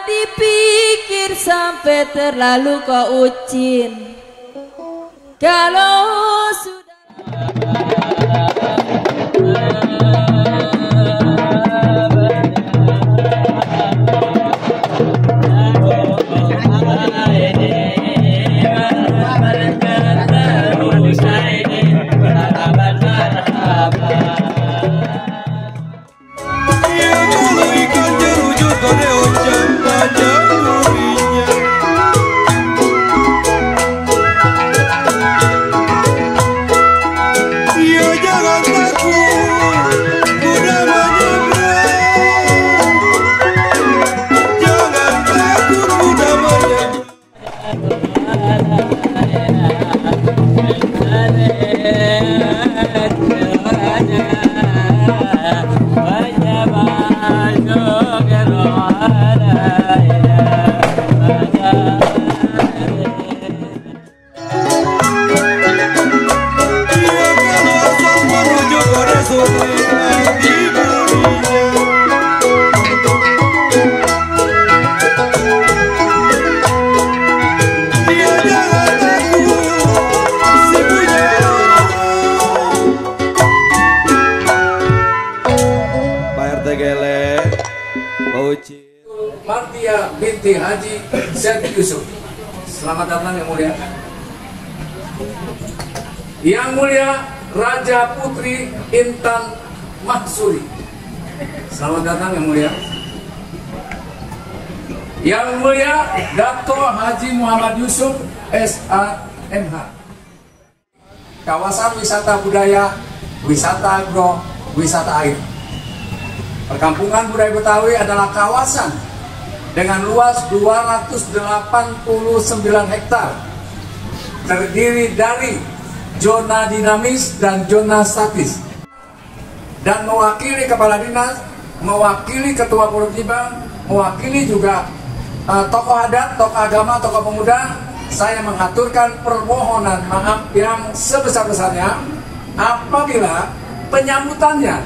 dipikir sampai terlalu kau ucin. Kalau sudah Martia binti Haji Syed Yusuf. Selamat datang yang mulia. Yang mulia Raja Putri Intan Mahsuri. Selamat datang yang mulia. Yang mulia Dato Haji Muhammad Yusuf SAMH. Kawasan wisata budaya, wisata agro, wisata air. Perkampungan budaya Betawi adalah kawasan dengan luas 289 hektar, terdiri dari zona dinamis dan zona statis, dan mewakili kepala dinas, mewakili ketua Polrukibang, mewakili juga tokoh adat, tokoh agama, tokoh pemuda. Saya mengaturkan permohonan maaf yang sebesar-besarnya apabila penyambutannya,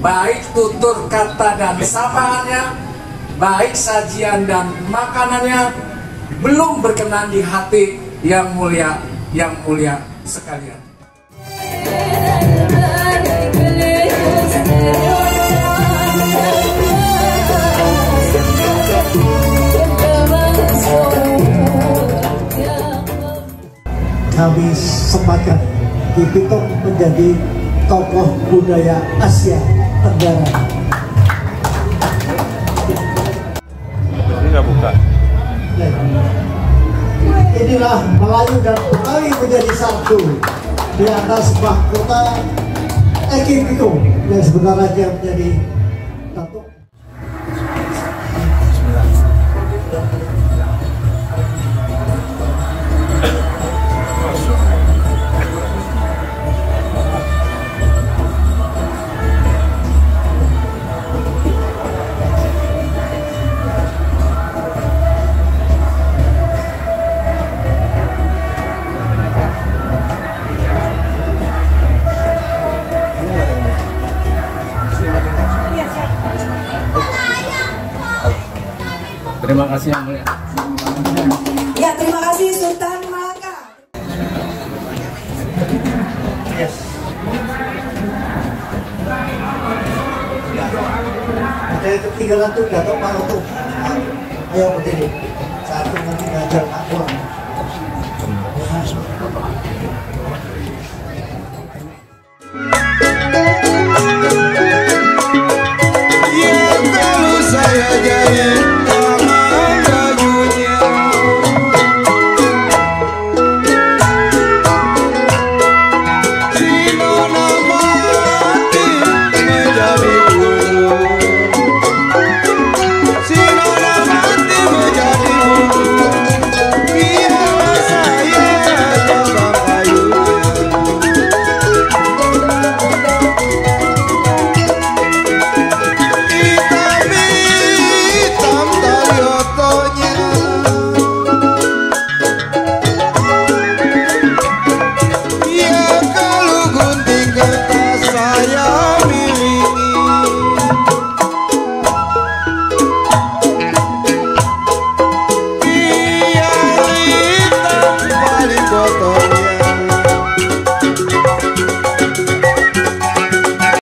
baik tutur kata dan sapaannya, baik sajian dan makanannya belum berkenan di hati yang mulia sekalian. Kami sepakat Kipitok menjadi tokoh budaya Asia Tenggara. Ini nggak buka. Inilah Melayu dan Betawi menjadi satu di atas mahkota Ekipiko yang sebenarnya menjadi satu. Terima kasih yang mulia. Ya, terima kasih Sultan Malaka. Yes. Ada ketinggalan tuh Dato' Malu tuh. Ayo berdiri. Satu nanti ngajar aku. Yeah. wabarakatuh.